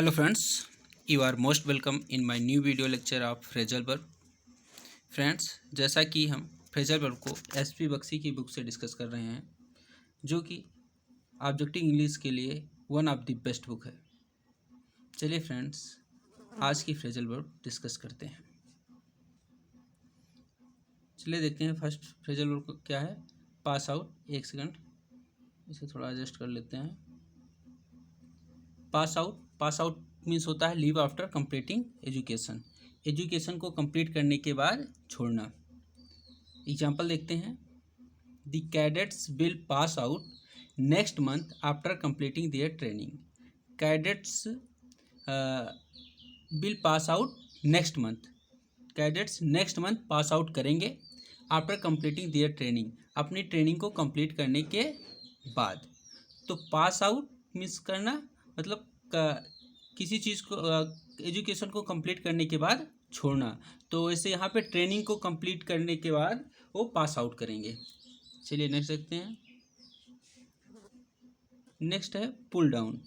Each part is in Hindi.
Hello friends, you are most welcome in my new video lecture of phrasal verb. Friends, जैसा कि हम फ्रेजल वर्ब को एसपी बख्शी की बुक से डिस्कस कर रहे हैं, जो कि ऑब्जेक्टिव इंग्लिश के लिए one of the best book है। चलिए फ्रेंड्स, आज की फ्रेजल वर्ब डिस्कस करते हैं। चलिए देखते हैं फर्स्ट फ्रेजल वर्ब क्या है। Pass out. एक सेकंड, इसे थोड़ा एडजस्ट कर लेते हैं। पास आउट मीन्स होता है leave after completing education. Education को कंप्लीट करने के बाद छोड़ना। एग्जाम्पल देखते हैं। The cadets will pass out next month after completing their training. Cadets will pass out next month. Cadets next month pass out करेंगे आफ्टर कंप्लीटिंग देयर ट्रेनिंग, अपनी ट्रेनिंग को कंप्लीट करने के बाद। तो पास आउट मीन्स करना, मतलब किसी चीज़ को एजुकेशन को कंप्लीट करने के बाद छोड़ना। तो वैसे यहाँ पे ट्रेनिंग को कंप्लीट करने के बाद वो पास आउट करेंगे। चलिए नेक्स्ट देखते हैं। नेक्स्ट है पुल डाउन।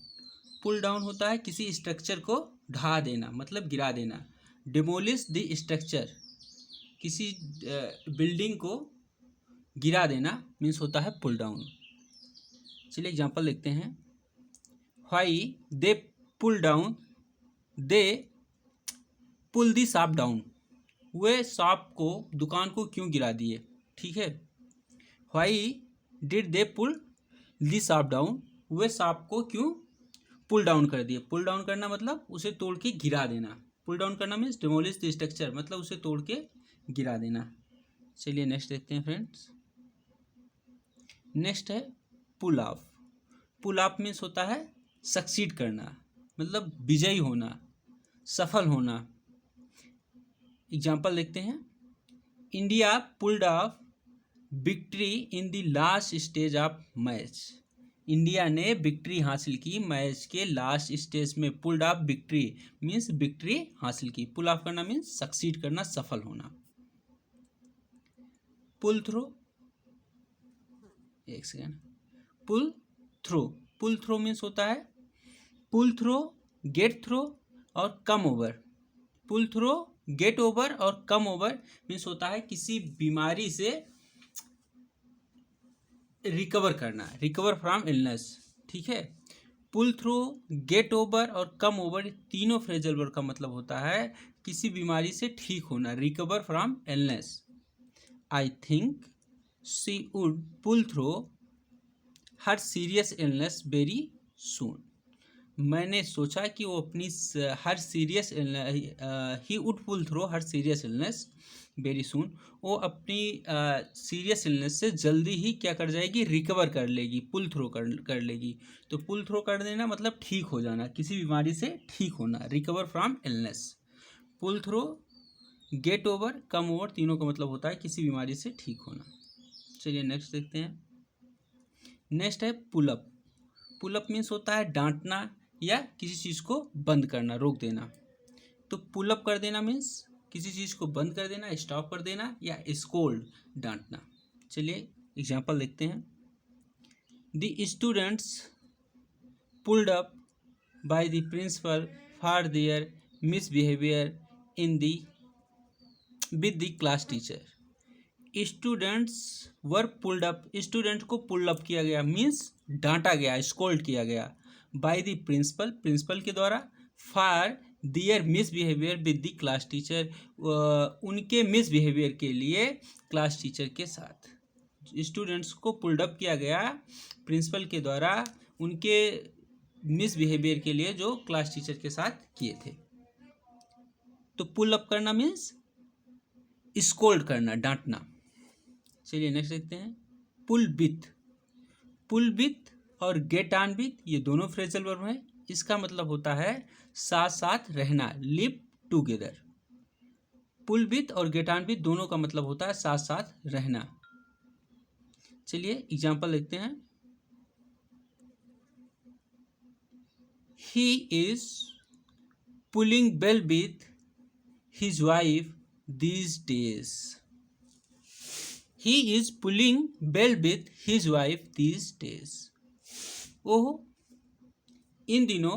पुल डाउन होता है किसी स्ट्रक्चर को ढा देना, मतलब गिरा देना। डिमोलिश द स्ट्रक्चर, किसी बिल्डिंग को गिरा देना मीन्स होता है पुल डाउन। चलिए एग्जांपल देखते हैं। Why they pull down, they pull the shop down. वे शॉप को, दुकान को क्यों गिरा दिए। ठीक है। Why did they pull the shop down, वे शॉप को क्यों पुल डाउन कर दिए। पुल डाउन करना मतलब उसे तोड़ के गिरा देना। पुल डाउन करना मीन्स डिमोलिश द स्ट्रक्चर, मतलब उसे तोड़ के गिरा देना। चलिए नेक्स्ट देखते हैं फ्रेंड्स। नेक्स्ट है पुल ऑफ। पुल ऑफ मीन्स होता है सक्सीड करना, मतलब विजयी होना, सफल होना। एग्जाम्पल देखते हैं। India pulled off victory in the last stage of match. India ने विक्ट्री हासिल की मैच के लास्ट स्टेज में। Pulled off victory means victory हासिल की। पुल ऑफ करना मीन्स सक्सीड करना, सफल होना। पुल थ्रो। एक सेकेंड। पुल थ्रो। पुल थ्रो मीन्स होता है पुल थ्रो, गेट थ्रो और कम ओवर। पुल थ्रो, गेट ओवर और कम ओवर मीन्स होता है किसी बीमारी से रिकवर करना, रिकवर फ्रॉम इलनेस। ठीक है। पुल थ्रो, गेट ओवर और कम ओवर, तीनों फ्रेजल वर्ब का मतलब होता है किसी बीमारी से ठीक होना, recover from illness. I think she would pull through her serious illness very soon. मैंने सोचा कि वो अपनी हर सीरियस ही would pull through her serious illness very soon. वो अपनी सीरियस इलनेस से जल्दी ही क्या कर जाएगी, रिकवर कर लेगी, पुल थ्रो कर लेगी। तो पुल थ्रो कर देना मतलब ठीक हो जाना, किसी बीमारी से ठीक होना, recover from illness. Pull through, get over, come over, तीनों का मतलब होता है किसी बीमारी से ठीक होना। चलिए नेक्स्ट देखते हैं। नेक्स्ट है पुलअप। पुलअप मीन्स होता है डांटना या किसी चीज़ को बंद करना, रोक देना। तो पुलअप कर देना मीन्स किसी चीज़ को बंद कर देना, स्टॉप कर देना, या स्कोल्ड, डांटना। चलिए एग्जांपल देखते हैं। The students pulled up by the principal for their misbehaviour in the with the class teacher. Students were pulled up, student को पुल अप किया गया मीन्स डांटा गया, स्कोल्ड किया गया। बाय द प्रिंसिपल, प्रिंसिपल के द्वारा। For their misbehaviour with the class teacher, उनके मिसबिहेवियर के लिए क्लास टीचर के साथ। स्टूडेंट्स को पुल्ड अप किया गया प्रिंसिपल के द्वारा उनके मिसबिहेवियर के लिए जो क्लास टीचर के साथ किए थे। तो पुल अप करना मीन्स स्कोल्ड करना, डांटना। चलिए नेक्स्ट देखते हैं। पुल विथ। पुल विथ और गेट ऑन विथ, ये दोनों फ्रेजल वर्ब हैं। इसका मतलब होता है साथ साथ रहना, लिव टुगेदर। पुल विथ और गेट ऑन विथ दोनों का मतलब होता है साथ साथ रहना। चलिए एग्जांपल देखते हैं। He is pulling well with his wife these days. He is pulling well with his wife these days. ओह, इन दिनों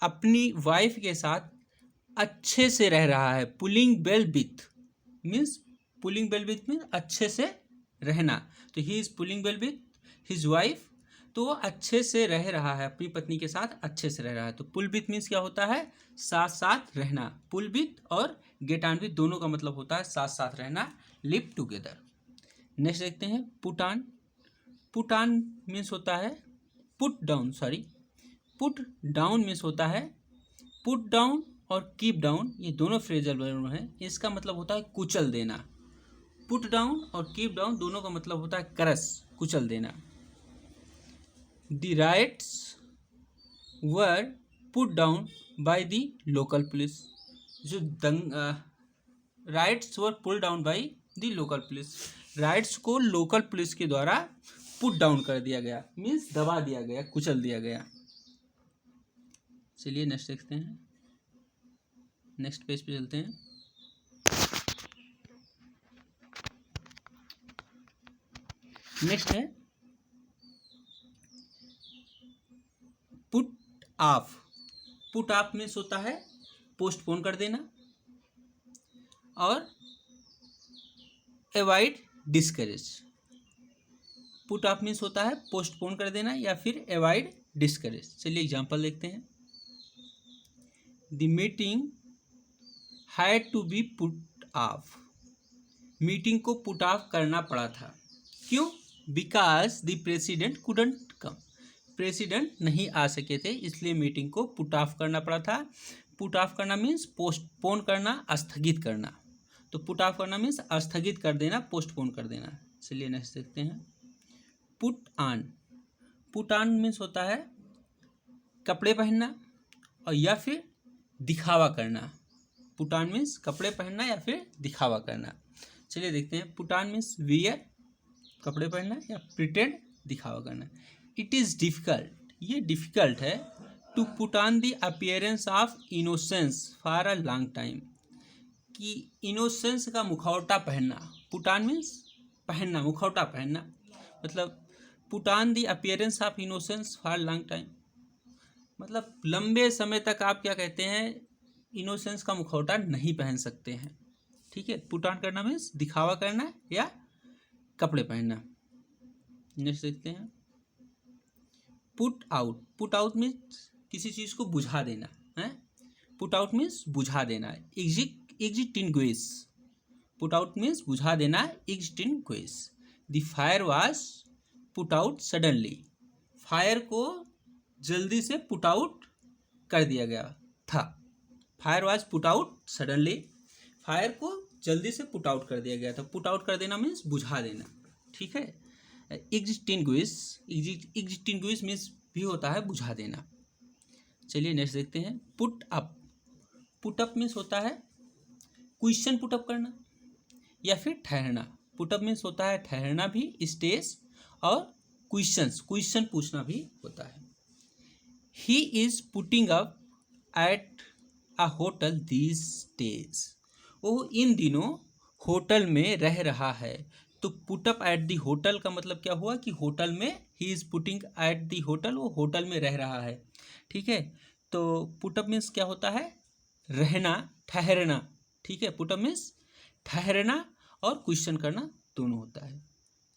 अपनी वाइफ के साथ अच्छे से रह रहा है। Pulling well with means, pulling well with means अच्छे से रहना। तो he is pulling well with his wife, तो वो अच्छे से रह रहा है, अपनी पत्नी के साथ अच्छे से रह रहा है। तो पुल विथ मीन्स क्या होता है, साथ साथ रहना। पुल विथ और गेट ऑन विथ दोनों का मतलब होता है साथ साथ रहना, लिव टुगेदर। नेक्स्ट देखते हैं put on. Put on means होता है put down, sorry put down means होता है पुट डाउन और कीप डाउन, ये दोनों फ्रेजल वर्ब हैं। इसका मतलब होता है कुचल देना। पुट डाउन और कीप डाउन दोनों का मतलब होता है क्रश, कुचल देना। The riots were put down by the local police. जो riots were pull down by the local police, riots को लोकल पुलिस के द्वारा पुट डाउन कर दिया गया, मीन्स दबा दिया गया, कुचल दिया गया। चलिए नेक्स्ट देखते हैं, नेक्स्ट पेज पे चलते हैं। नेक्स्ट है put off. Put off means होता है पोस्टपोन कर देना और avoid discourage. Put off means होता है पोस्टपोन कर देना या फिर अवॉइड डिस्करेज। चलिए एग्जांपल देखते हैं। The meeting had to be put off. Meeting को पुट ऑफ करना पड़ा था, क्यों? Because the president couldn't come. President नहीं आ सके थे, इसलिए मीटिंग को पुट ऑफ करना पड़ा था। पुट ऑफ करना मीन्स पोस्टपोन करना, स्थगित करना। तो पुट ऑफ करना मीन्स स्थगित कर देना, पोस्टपोन कर देना। चलिए नेक्स्ट देखते हैं put on. Put on means होता है कपड़े पहनना और या फिर दिखावा करना। पुट ऑन मीन्स कपड़े पहनना या फिर दिखावा करना। चलिए देखते हैं पुट ऑन मीन्स वियर, कपड़े पहनना, या प्रिटेंड, दिखावा करना। इट इज़ डिफ़िकल्ट, ये डिफ़िकल्ट है, to put on the appearance of innocence for a long time, कि इनोसेंस का मुखौटा पहनना। पुट ऑन मीन्स पहनना, मुखौटा पहनना, मतलब put on the appearance of innocence for long time, मतलब लंबे समय तक आप क्या कहते हैं, इनोसेंस का मुखौटा नहीं पहन सकते हैं। ठीक है, पुट ऑन करना मीन्स दिखावा करना या कपड़े पहनना। नेक्स्ट देखते हैं put out. Put out means किसी चीज़ को बुझा देना है। पुट आउट मीन्स बुझा देना, एक्सटिंग्विश। पुट आउट मीन्स बुझा देना, extinguish. The fire was put out suddenly. Fire को जल्दी से पुट आउट कर दिया गया था। Fire was put out suddenly, fire को जल्दी से पुट आउट कर दिया गया था। पुट आउट कर देना मीन्स बुझा देना। ठीक है, एक्सटिंग्विश, एक्सटिंग्विश मीन्स भी होता है बुझा देना। चलिए नेक्स्ट देखते हैं put up. Put up means होता है क्वेश्चन पुट अप करना या फिर ठहरना। पुट अप मीन्स होता है ठहरना भी, स्टेज, और क्वेश्चन पूछना भी होता है। He is putting up at a hotel these days. वो इन दिनों होटल में रह रहा है। तो पुटअप एट दी होटल का मतलब क्या हुआ कि होटल में, he is putting at the hotel, वो होटल में रह रहा है। ठीक है, तो पुटअप मीन्स क्या होता है, रहना, ठहरना। ठीक है, पुटअप मीन्स ठहरना और क्वेश्चन करना दोनों होता है।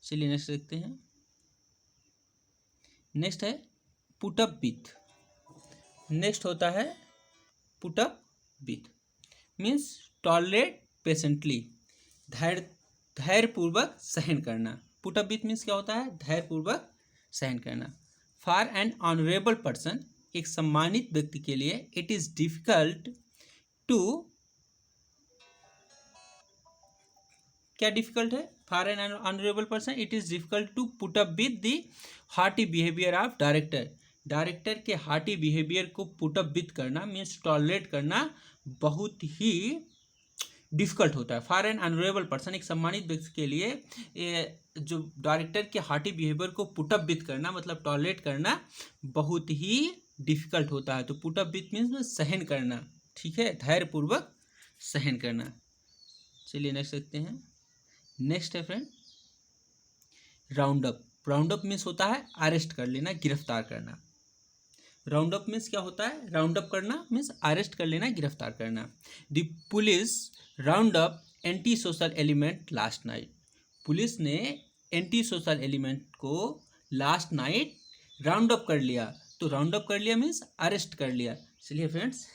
चलिए नेक्स्ट देखते हैं। नेक्स्ट है पुटअप विथ। नेक्स्ट होता है put up with means tolerate patiently, धैर्यपूर्वक सहन करना। पुटअप विथ मीन्स क्या होता है, धैर्यपूर्वक सहन करना। फॉर एन ऑनरेबल पर्सन, एक सम्मानित व्यक्ति के लिए, इट इज़ डिफिकल्ट टू, क्या डिफिकल्ट है, for an honourable person it is difficult to put up with the haughty behaviour of director. Director के हार्टी बिहेवियर को पुटअप विथ करना मीन्स टॉलरेट करना बहुत ही डिफ़िकल्ट होता है। फॉर एन ऑनरेबल पर्सन, एक सम्मानित व्यक्ति के लिए जो डायरेक्टर के हार्टी बिहेवियर को पुटअप विथ करना मतलब टॉलरेट करना बहुत ही डिफ़िकल्ट होता है। तो पुटअप विथ मीन्स सहन करना। ठीक है, धैर्यपूर्वक सहन करना। चलिए नेक्स्ट देखते हैं। नेक्स्ट है friend round up. Round up means होता है अरेस्ट कर लेना, गिरफ्तार करना। राउंड अप मीन्स क्या होता है? राउंड अप करना मीन्स अरेस्ट कर लेना, गिरफ्तार करना। The police round up anti social element last night. Police ने एंटी सोशल एलिमेंट को लास्ट नाइट राउंड अप कर लिया। तो राउंड अप कर लिया मीन्स अरेस्ट कर लिया। चलिए फ्रेंड्स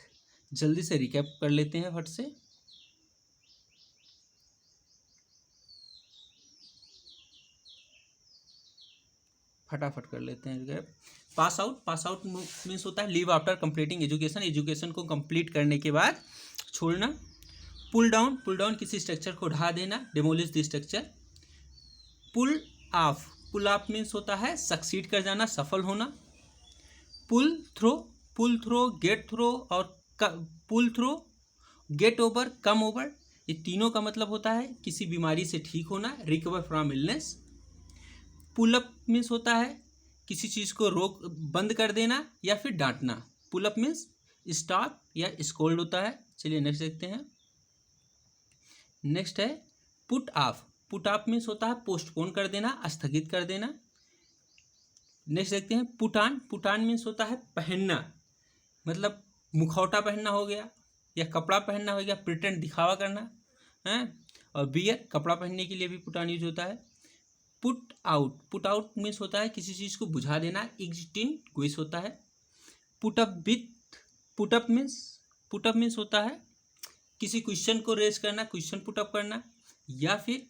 जल्दी से रिकैप कर लेते हैं फट से। फटाफट कर लेते हैं रिकैप। पास आउट मीन्स होता है leave after completing education, education को कंप्लीट करने के बाद छोड़ना। पुल डाउन किसी स्ट्रक्चर को ढा देना, demolish the structure. Pull off means होता है सक्सीड कर जाना, सफल होना। पुल थ्रो गेट थ्रो और pull through get over come over, ये तीनों का मतलब होता है किसी बीमारी से ठीक होना, recover from illness. Pull up means होता है किसी चीज़ को रोक बंद कर देना या फिर डांटना। पुल अप मीन्स स्टॉप या स्कोल्ड होता है। चलिए नेक्स्ट देखते हैं। नेक्स्ट है पुट ऑफ मीन्स होता है पोस्टपोन कर देना, स्थगित कर देना। नेक्स्ट देखते हैं पुट ऑन मीन्स होता है पहनना, मतलब मुखौटा पहनना हो गया या कपड़ा पहनना हो गया, प्रिटेंड दिखावा करना है। और बियर कपड़ा पहनने के लिए भी पुट ऑन यूज होता है। पुट आउट मीन्स होता है किसी चीज़ को बुझा देना, एक्सटिंग्विश होता है। पुट अप मीन्स होता है किसी क्वेश्चन को रेज करना, क्वेश्चन पुट अप करना, या फिर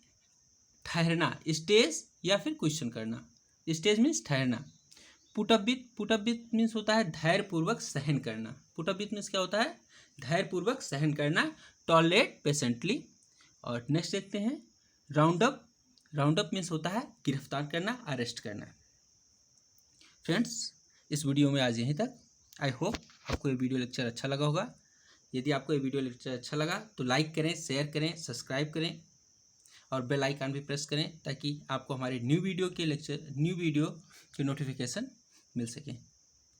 ठहरना, स्टेज या फिर क्वेश्चन करना। स्टेज मीन्स ठहरना। पुट अप विथ मीन्स होता है धैर्यपूर्वक सहन करना। पुट अप विथ मीन्स क्या होता है? धैर्यपूर्वक सहन करना, टॉलरेट पेशेंटली। और नेक्स्ट देखते हैं राउंड अप मीन्स होता है गिरफ्तार करना, अरेस्ट करना। फ्रेंड्स इस वीडियो में आज यहीं तक। आई होप आपको ये वीडियो लेक्चर अच्छा लगा होगा। यदि आपको ये वीडियो लेक्चर अच्छा लगा तो लाइक करें, शेयर करें, सब्सक्राइब करें और बेल आइकन भी प्रेस करें ताकि आपको हमारे न्यू वीडियो की नोटिफिकेशन मिल सके।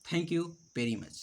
Thank you very much.